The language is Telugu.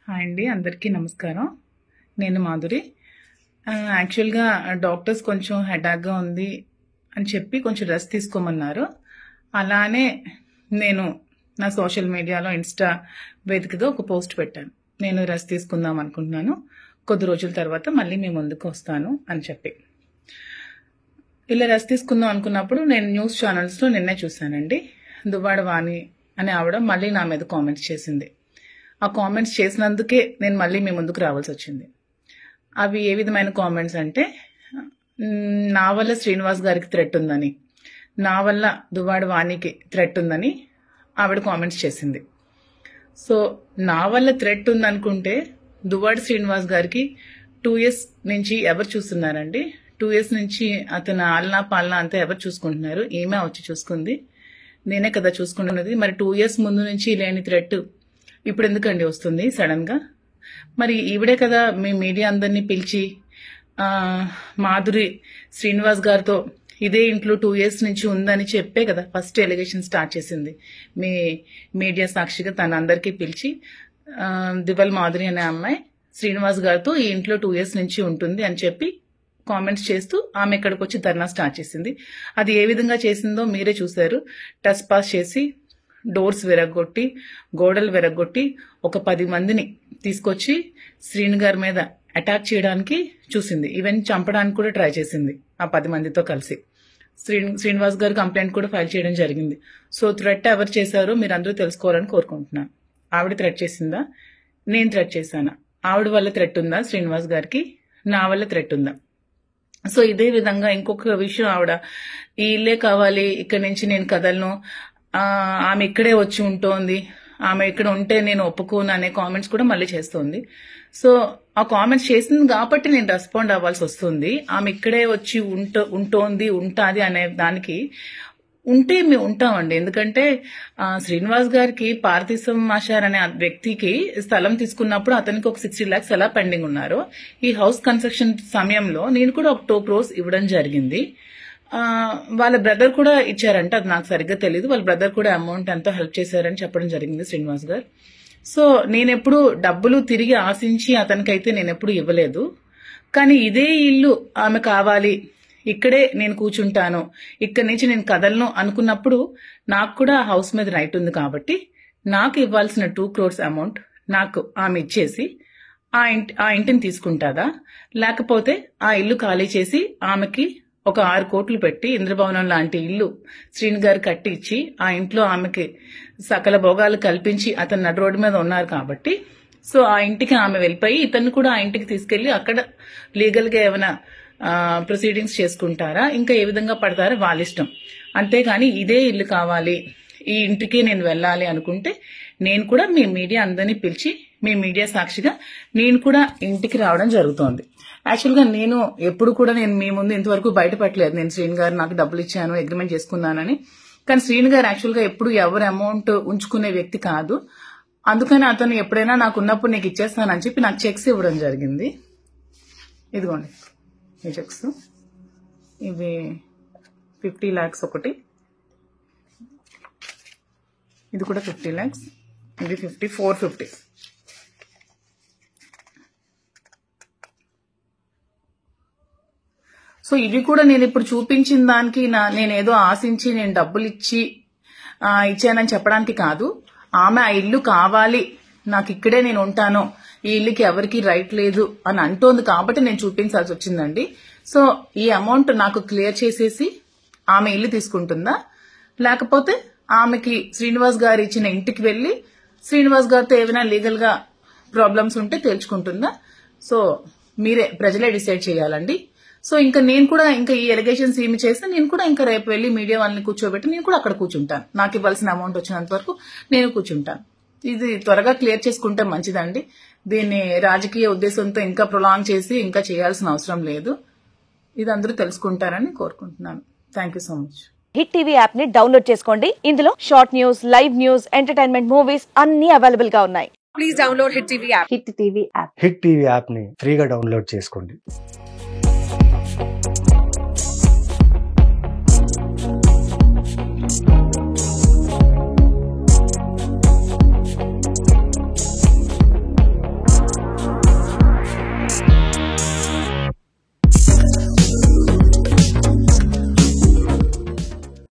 హాయ్ అండి, అందరికీ నమస్కారం. నేను మాధురి. యాక్చువల్గా డాక్టర్స్ కొంచెం హెడాక్గా ఉంది అని చెప్పి కొంచెం రెస్ట్ తీసుకోమన్నారు. అలానే నేను నా సోషల్ మీడియాలో ఇన్స్టా వేదికగా ఒక పోస్ట్ పెట్టాను. నేను రెస్ట్ తీసుకుందాం అనుకుంటున్నాను, కొద్ది రోజుల తర్వాత మళ్ళీ మీ ముందుకు వస్తాను అని చెప్పి. ఇలా రెస్ట్ తీసుకుందాం అనుకున్నప్పుడు నేను న్యూస్ ఛానల్స్లో నిన్నే చూశానండి. దువ్వాడ వాణి అనే ఆవిడ మళ్ళీ నా మీద కామెంట్స్ చేసింది. ఆ కామెంట్స్ చేసినందుకే నేను మళ్ళీ మీ ముందుకు రావాల్సి వచ్చింది. అవి ఏ విధమైన కామెంట్స్ అంటే, నా వల్ల శ్రీనివాస్ గారికి థ్రెట్ ఉందని, నా వల్ల దువ్వాడ వాణికి థ్రెట్ ఉందని ఆవిడ కామెంట్స్ చేసింది. సో నా వల్ల థ్రెట్ ఉందనుకుంటే దువ్వాడ శ్రీనివాస్ గారికి 2 years నుంచి ఎవరు చూస్తున్నారండి? 2 years నుంచి అతను ఆలనా పాలనా అంతా ఎవరు చూసుకుంటున్నారు? ఏమే వచ్చి చూసుకుంది? నేనే కదా చూసుకుంటున్నది. మరి 2 years ముందు నుంచి లేని థ్రెట్ ఇప్పుడు ఎందుకండి వస్తుంది సడన్ గా? మరి ఈవిడే కదా మీ మీడియా అందరినీ పిలిచి మాధురి శ్రీనివాస్ గారితో ఇదే ఇంట్లో 2 years నుంచి ఉందని చెప్పే కదా ఫస్ట్ ఎలిగేషన్ స్టార్ట్ చేసింది. మీ మీడియా సాక్షిగా తన అందరికీ పిలిచి దివల్ మాధురి అనే అమ్మాయి శ్రీనివాస్ గారితో ఈ ఇంట్లో 2 years నుంచి ఉంటుంది అని చెప్పి కామెంట్స్ చేస్తూ ఆమె ఇక్కడికి వచ్చి ధర్నా స్టార్ట్ చేసింది. అది ఏ విధంగా చేసిందో మీరే చూశారు. టచ్ పాస్ చేసి, డోర్స్ విరగొట్టి, గోడలు విరగొట్టి, ఒక 10 మందిని తీసుకొచ్చి శ్రీను గారి మీద అటాక్ చేయడానికి చూసింది. ఈవెన్ చంపడానికి కూడా ట్రై చేసింది ఆ 10 మందితో కలిసి. శ్రీనివాస్ గారు కంప్లైంట్ కూడా ఫైల్ చేయడం జరిగింది. సో థ్రెట్ ఎవరు చేశారో మీరు అందరూ తెలుసుకోవాలని కోరుకుంటున్నాను. ఆవిడ థ్రెట్ చేసిందా? నేను థ్రెట్ చేశానా? ఆవిడ వల్ల థ్రెట్ ఉందా శ్రీనివాస్ గారికి? నా వల్ల థ్రెట్ ఉందా? సో ఇదే విధంగా ఇంకొక విషయం, ఆవిడ ఈ ఇల్లే కావాలి, ఇక్కడి నుంచి నేను కదలను, ఆమె ఇక్కడే వచ్చి ఉంటోంది, ఆమె ఇక్కడ ఉంటే నేను ఒప్పుకోను అనే కామెంట్స్ కూడా మళ్ళీ చేస్తోంది. సో ఆ కామెంట్స్ చేసింది కాబట్టి నేను రెస్పాండ్ అవ్వాల్సి వస్తుంది. ఆమె ఇక్కడే వచ్చి ఉంటోంది, ఉంటాది అనే దానికి ఉంటే మేము ఉంటామండి. ఎందుకంటే శ్రీనివాస్ గారికి పార్థిసం మాషార్ అనే వ్యక్తికి స్థలం తీసుకున్నప్పుడు అతనికి ఒక 60 lakhs ఎలా పెండింగ్ ఉన్నారు. ఈ హౌస్ కన్స్ట్రక్షన్ సమయంలో నేను కూడా ఒక 2 crores ఇవ్వడం జరిగింది. వాళ్ళ బ్రదర్ కూడా ఇచ్చారంట, అది నాకు సరిగ్గా తెలియదు. వాళ్ళ బ్రదర్ కూడా అమౌంట్ ఎంతో హెల్ప్ చేశారని చెప్పడం జరిగింది శ్రీనివాస్ గారు. సో నేనెప్పుడు డబ్బులు తిరిగి ఆశించి అతనికైతే నేనెప్పుడు ఇవ్వలేదు. కానీ ఇదే ఇల్లు ఆమె కావాలి, ఇక్కడే నేను కూర్చుంటాను, ఇక్కడి నుంచి నేను కదలను అనుకున్నప్పుడు నాకు కూడా ఆ హౌస్ మీద రైట్ ఉంది. కాబట్టి నాకు ఇవ్వాల్సిన 2 crores అమౌంట్ నాకు ఆమె ఇచ్చేసి ఆ ఇంటిని తీసుకుంటాదా, లేకపోతే ఆ ఇల్లు ఖాళీ చేసి ఆమెకి ఒక 6 కోట్లు పెట్టి ఇంద్రభవనం లాంటి ఇల్లు శ్రీను గారు కట్టి ఇచ్చి ఆ ఇంట్లో ఆమెకి సకల భోగాలు కల్పించి అతను నడు రోడ్డు మీద ఉన్నారు కాబట్టి సో ఆ ఇంటికి ఆమె వెళ్ళిపోయి ఇతన్ని కూడా ఆ ఇంటికి తీసుకెళ్లి అక్కడ లీగల్ గా ఏమైనా ప్రొసీడింగ్స్ చేసుకుంటారా, ఇంకా ఏ విధంగా పడతారో వాళ్ళ ఇష్టం. అంతేగాని ఇదే ఇల్లు కావాలి, ఈ ఇంటికి నేను వెళ్ళాలి అనుకుంటే నేను కూడా మీ మీడియా అందరినీ పిలిచి మీ మీడియా సాక్షిగా నేను కూడా ఇంటికి రావడం జరుగుతోంది. యాక్చువల్గా నేను ఎప్పుడు కూడా నేను మీ ముందు ఇంతవరకు బయటపెట్టలేదు నేను శ్రీను గారు నాకు డబ్బులు ఇచ్చాను, అగ్రిమెంట్ చేసుకున్నానని. కానీ శ్రీను గారు యాక్చువల్గా ఎప్పుడు ఎవరు అమౌంట్ ఉంచుకునే వ్యక్తి కాదు. అందుకని అతను ఎప్పుడైనా నాకు ఉన్నప్పుడు నీకు ఇచ్చేస్తానని చెప్పి నాకు చెక్స్ ఇవ్వడం జరిగింది. ఇదిగోండి ఈ చెక్స్, ఇవి 50 lakhs ఒకటి, ఇది కూడా 50 lakhs, ఇది 450. సో ఇవి కూడా నేను ఇప్పుడు చూపించిన దానికి నేనేదో ఆశించి నేను డబ్బులు ఇచ్చానని చెప్పడానికి కాదు. ఆమె ఆ ఇల్లు కావాలి, నాకు ఇక్కడే నేను ఉంటాను, ఈ ఇల్లుకి ఎవరికి రైట్ లేదు అని అంటోంది కాబట్టి నేను చూపించాల్సి వచ్చిందండి. సో ఈ అమౌంట్ నాకు క్లియర్ చేసేసి ఆమె ఇల్లు తీసుకుంటుందా, లేకపోతే ఆమెకి శ్రీనివాస్ గారు ఇచ్చిన ఇంటికి వెళ్లి శ్రీనివాస్ గారితో ఏమైనా లీగల్ గా ప్రాబ్లమ్స్ ఉంటే తేల్చుకుంటుందా? సో మీరే ప్రజలే డిసైడ్ చేయాలండి. సో ఇంకా నేను కూడా ఇంకా ఈ ఎలిగేషన్స్ ఏమి చేస్తే నేను కూడా ఇంకా రేపు వెళ్లి మీడియా వాళ్ళని కూర్చోబెట్టి నేను కూడా అక్కడ కూర్చుంటాను. నాకు ఇవ్వాల్సిన అమౌంట్ వచ్చినంత వరకు నేను కూర్చుంటాను. ఇది త్వరగా క్లియర్ చేసుకుంటే మంచిదండి. దీన్ని రాజకీయ ఉద్దేశంతో ఇంకా ప్రొలాంగ్ చేసి ఇంకా చేయాల్సిన అవసరం లేదు. ఇది అందరూ తెలుసుకుంటారని కోరుకుంటున్నాను. Thank you so much. Hit TV app ని డౌన్లోడ్ చేసుకోండి. ఇందులో short news, live news, entertainment movies అన్ని అవైలబుల్ గా ఉన్నాయి. Please download hit TV app. Hit TV app ని ఫ్రీగా డౌన్లోడ్ చేసుకోండి.